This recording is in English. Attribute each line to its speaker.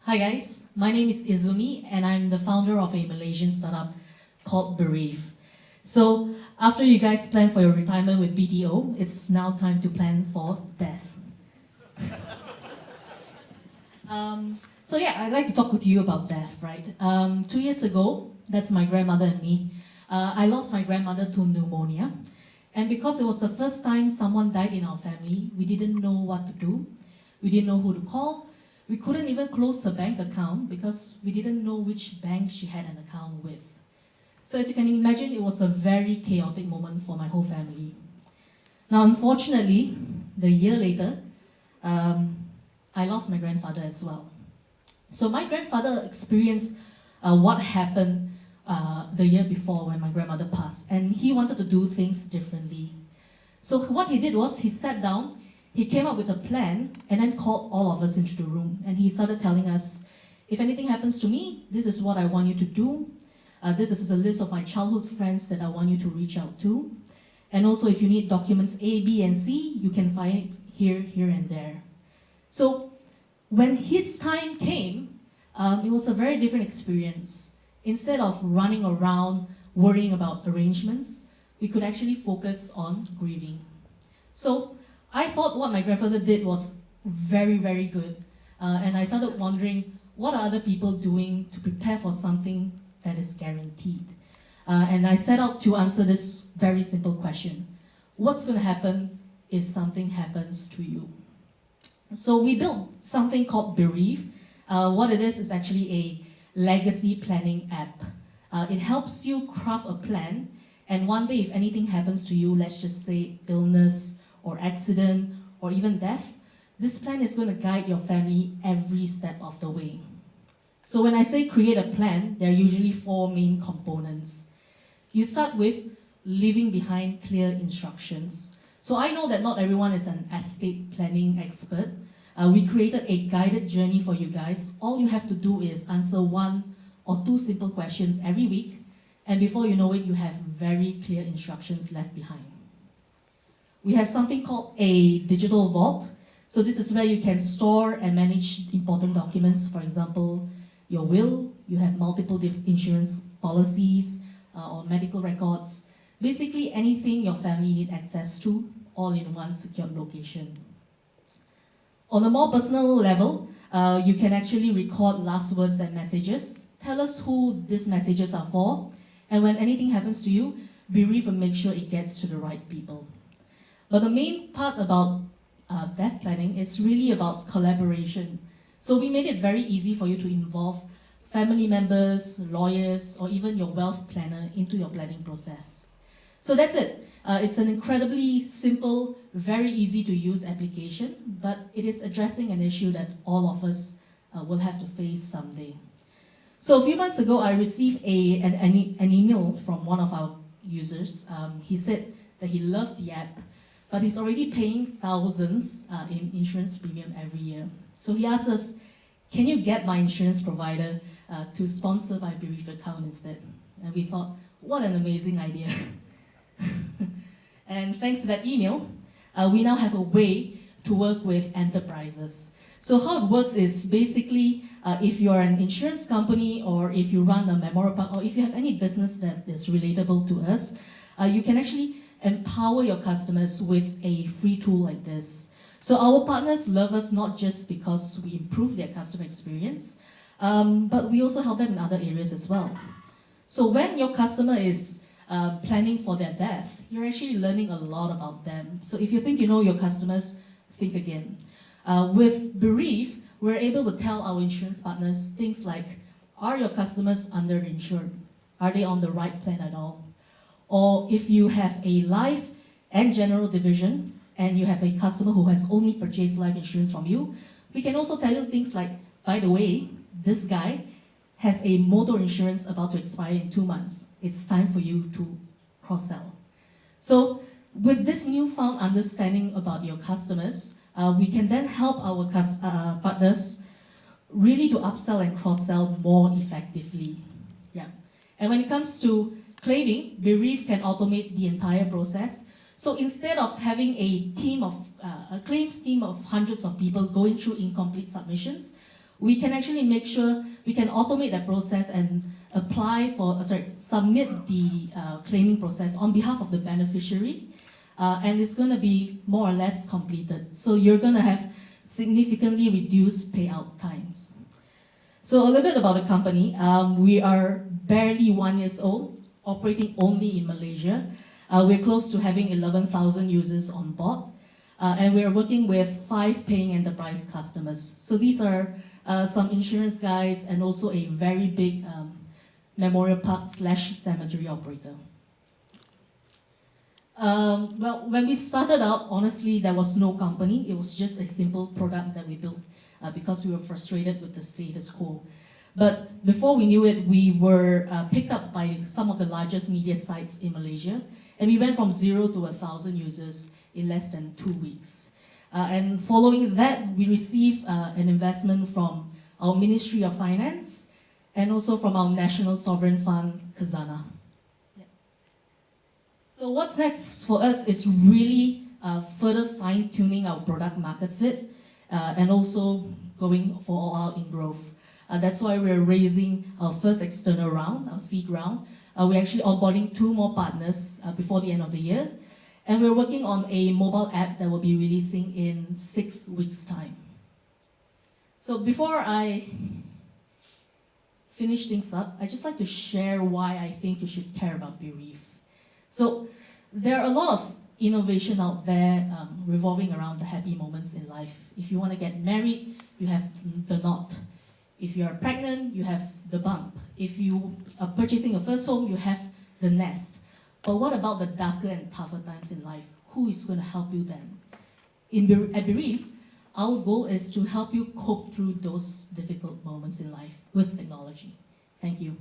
Speaker 1: Hi guys, my name is Izumi and I'm the founder of a Malaysian startup called Bereev. So after you guys plan for your retirement with BTO, it's now time to plan for death. I'd like to talk with you about death, right? 2 years ago, that's my grandmother and me, I lost my grandmother to pneumonia. And because it was the first time someone died in our family, we didn't know what to do. We didn't know who to call. We couldn't even close her bank account because we didn't know which bank she had an account with. So as you can imagine, it was a very chaotic moment for my whole family. Now, unfortunately, the year later, I lost my grandfather as well. So my grandfather experienced what happened the year before when my grandmother passed, and he wanted to do things differently. So what he did was he sat down, he came up with a plan and then called all of us into the room, and he started telling us, if anything happens to me, this is what I want you to do. This is a list of my childhood friends that I want you to reach out to. And also if you need documents A, B, and C, you can find it here, here, and there. So when his time came, it was a very different experience. Instead of running around worrying about arrangements, we could actually focus on grieving. So I thought what my grandfather did was very, very good. And I started wondering, what are other people doing to prepare for something that is guaranteed? And I set out to answer this very simple question. What's going to happen if something happens to you? So we built something called Bereev. What it is actually a legacy planning app. It helps you craft a plan, and one day if anything happens to you, let's just say illness, or accident, or even death, this plan is going to guide your family every step of the way. So when I say create a plan, there are usually 4 main components. You start with leaving behind clear instructions. So I know that not everyone is an estate planning expert. We created a guided journey for you guys. All you have to do is answer 1 or 2 simple questions every week, and before you know it, you have very clear instructions left behind. We have something called a digital vault. So this is where you can store and manage important documents. For example, your will, you have multiple insurance policies or medical records. Basically anything your family need access to, all in one secured location. On a more personal level, you can actually record last words and messages. Tell us who these messages are for, and when anything happens to you, Bereev will make sure it gets to the right people. But the main part about death planning is really about collaboration. So we made it very easy for you to involve family members, lawyers, or even your wealth planner into your planning process. So that's it. It's an incredibly simple, very easy to use application, but it is addressing an issue that all of us will have to face someday. So a few months ago, I received an email from one of our users. He said that he loved the app, but he's already paying thousands in insurance premium every year. So he asked us, can you get my insurance provider to sponsor my Bereev account instead? And we thought, what an amazing idea. And thanks to that email, we now have a way to work with enterprises. So how it works is basically, if you're an insurance company, or if you run a memorial park, or if you have any business that is relatable to us, you can actually empower your customers with a free tool like this. So our partners love us not just because we improve their customer experience, but we also help them in other areas as well. So when your customer is planning for their death, you're actually learning a lot about them. So if you think you know your customers, think again. With Bereev, we're able to tell our insurance partners things like, are your customers underinsured? Are they on the right plan at all? Or if you have a life and general division, and you have a customer who has only purchased life insurance from you, we can also tell you things like, by the way, this guy has a motor insurance about to expire in 2 months. It's time for you to cross-sell. So with this newfound understanding about your customers, we can then help our partners really to upsell and cross-sell more effectively. Yeah. And when it comes to claiming, Bereev can automate the entire process. So instead of having a claims team of hundreds of people going through incomplete submissions, we can actually make sure we can automate that process and submit the claiming process on behalf of the beneficiary, and it's going to be more or less completed. So you're going to have significantly reduced payout times. So a little bit about the company. We are barely 1 year old, operating only in Malaysia. We're close to having 11,000 users on board, and we're working with 5 paying enterprise customers. So these are some insurance guys and also a very big memorial park / cemetery operator. Well, when we started out, honestly, there was no company. It was just a simple product that we built because we were frustrated with the status quo. But before we knew it, we were picked up by some of the largest media sites in Malaysia, and we went from 0 to 1,000 users in less than 2 weeks. And following that, we received an investment from our Ministry of Finance and also from our National Sovereign Fund, Khazanah. So what's next for us is really further fine-tuning our product market fit and also going for all out in growth. That's why we're raising our first external round, our seed round. We're actually onboarding 2 more partners before the end of the year. And we're working on a mobile app that will be releasing in 6 weeks' time. So before I finish things up, I'd just like to share why I think you should care about Bereev. So there are a lot of innovation out there revolving around the happy moments in life. If you want to get married, you have the knot. If you are pregnant, you have the bump. If you are purchasing your first home, you have the nest. But what about the darker and tougher times in life? Who is going to help you then? At Bereev, our goal is to help you cope through those difficult moments in life with technology. Thank you.